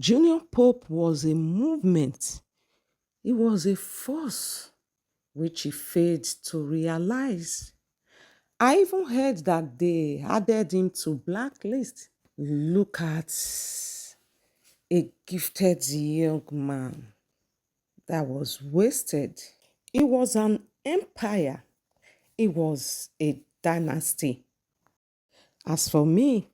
Junior Pope was a movement. It was a force which he failed to realize. I even heard that they added him to blacklist. Look at a gifted young man that was wasted. It was an empire. It was a dynasty. As for me,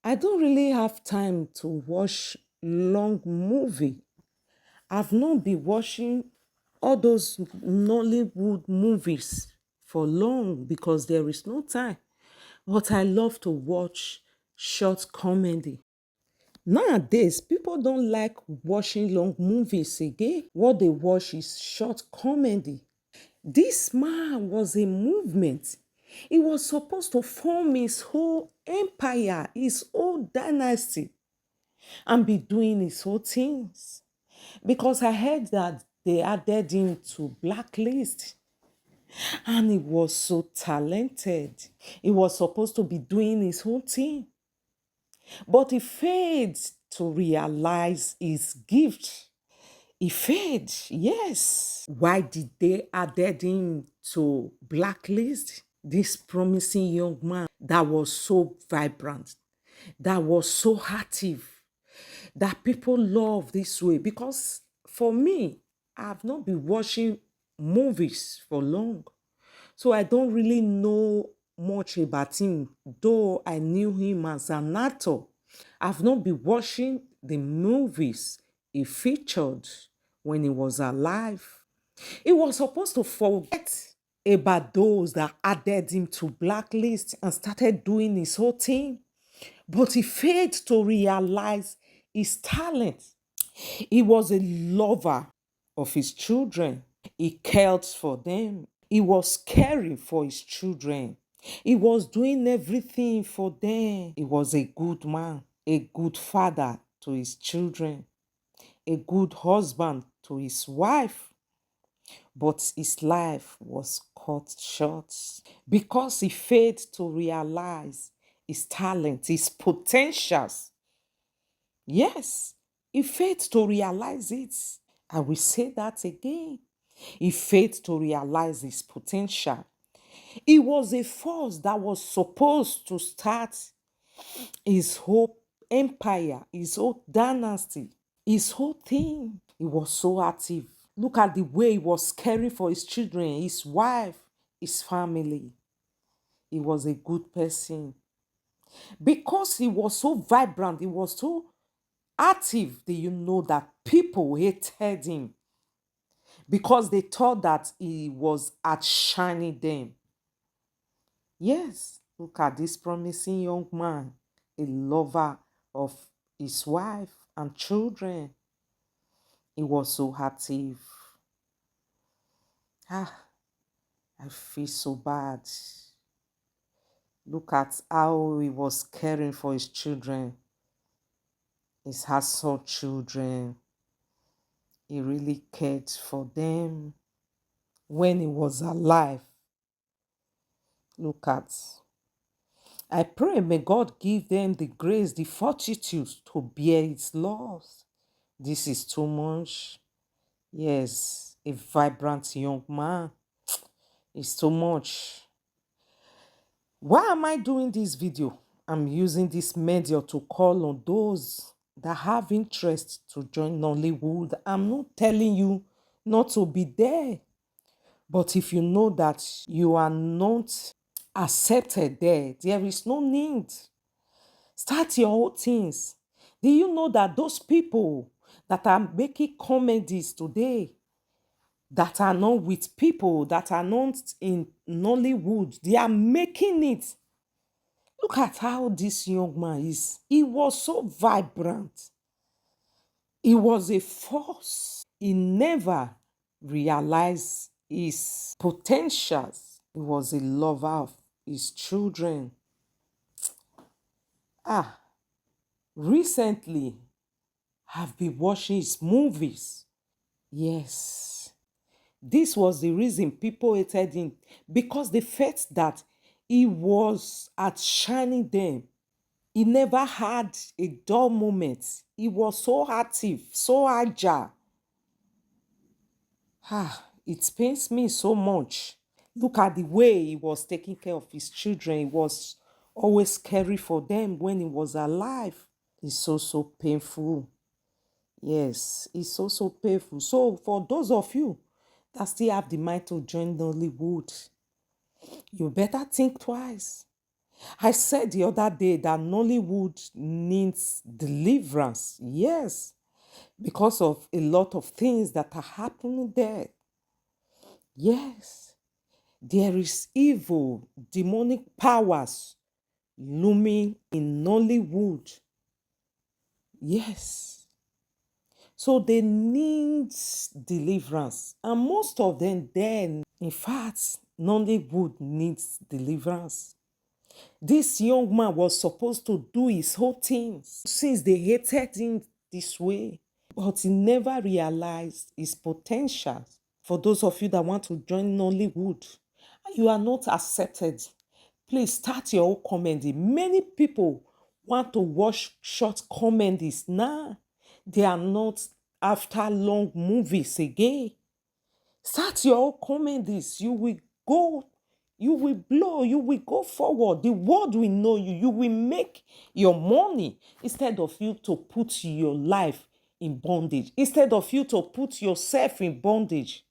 I don't really have time to watch long movie. I've not been watching all those Nollywood movies for long because there is no time. But I love to watch short comedy. Nowadays, people don't like watching long movies again. What they watch is short comedy. This man was a movement. He was supposed to form his whole empire, his whole dynasty, and be doing his whole things. Because I heard that they added him to blacklist. And he was so talented. He was supposed to be doing his whole thing. But he failed to realize his gift. He failed, yes. Why did they added him to blacklist? This promising young man that was so vibrant, that was so active, that people love this way. Because for me, I've not been watching movies for long. So I don't really know much about him, though I knew him as an actor. I've not been watching the movies he featured when he was alive. He was supposed to forget about those that added him to blacklist and started doing his whole thing. But he failed to realize his talent. He was a lover of his children. He cared for them. He was caring for his children. He was doing everything for them. He was a good man, a good father to his children, a good husband to his wife. But his life was cut short because he failed to realize his talent, his potentials. Yes, he failed to realize it. I will say that again. He failed to realize his potential. It was a force that was supposed to start his whole empire, his whole dynasty, his whole thing. He was so active. Look at the way he was caring for his children, his wife, his family. He was a good person. Because he was so vibrant, he was so active, do you know that people hated him? Because they thought that he was outshining them. Yes, look at this promising young man, a lover of his wife and children. He was so active. Ah, I feel so bad. Look at how he was caring for his children, his household children. He really cared for them when he was alive. Look at. I pray may God give them the grace, the fortitude to bear his loss. This is too much. Yes, a vibrant young man. It's too much. Why am I doing this video? I'm using this media to call on those that have interest to join Nollywood. I'm not telling you not to be there. But if you know that you are not accepted there, there is no need. Start your own things. Do you know that those people that are making comedies today, that are not with people, that are not in Nollywood, they are making it. Look at how this young man is. He was so vibrant. He was a force. He never realized his potentials. He was a lover of his children. Ah, recently, I've been watching his movies. Yes, this was the reason people hated him because they felt that he was outshining them. He never had a dull moment. He was so active, so agile. It pains me so much. Look at the way he was taking care of his children. He was always caring for them when he was alive. It's so painful. Yes, it's so painful. So for those of you that still have the mind to join Nollywood, you better think twice. I said the other day that Nollywood needs deliverance. Yes, because of a lot of things that are happening there. Yes, there is evil, demonic powers looming in Nollywood. Yes. So they need deliverance. And most of them then, in fact, Nollywood needs deliverance. This young man was supposed to do his whole thing since they hated him this way. But he never realized his potential. For those of you that want to join Nollywood, you are not accepted. Please start your own comedy. Many people want to watch short comedies now. They are not after long movies again. Start your own comedies. You will go, you will blow, you will go forward. The world will know you. You will make your money instead of you to put your life in bondage, instead of you to put yourself in bondage.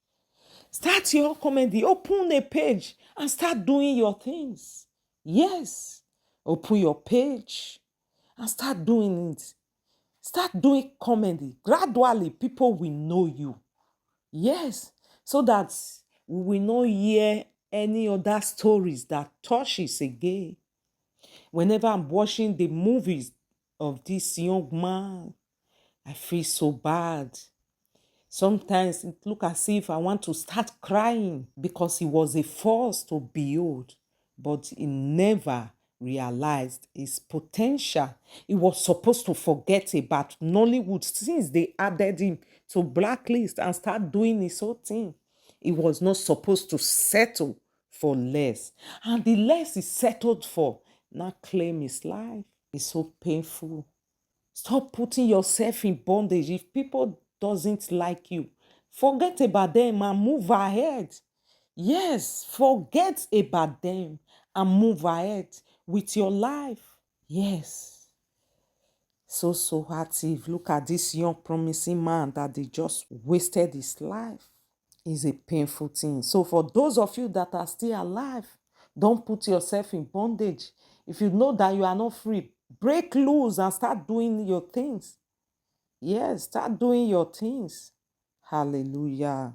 Start your comedy. Open a page and start doing your things. Yes. Open your page and start doing it. Start doing comedy. Gradually, people will know you. Yes. So that we will not hear any other stories that touches again. Whenever I'm watching the movies of this young man, I feel so bad. Sometimes it looks as if I want to start crying because he was a force to behold, but he never realized his potential. He was supposed to forget about Nollywood since they added him to blacklist and start doing his whole thing. He was not supposed to settle for less. And the less he settled for, now claim his life. It's so painful. Stop putting yourself in bondage. If people doesn't like you, forget about them and move ahead. Yes, forget about them and move ahead with your life. Yes. So active. Look at this young promising man that they just wasted his life. It's a painful thing. So for those of you that are still alive, don't put yourself in bondage. If you know that you are not free, break loose and start doing your things. Yes, start doing your things. Hallelujah.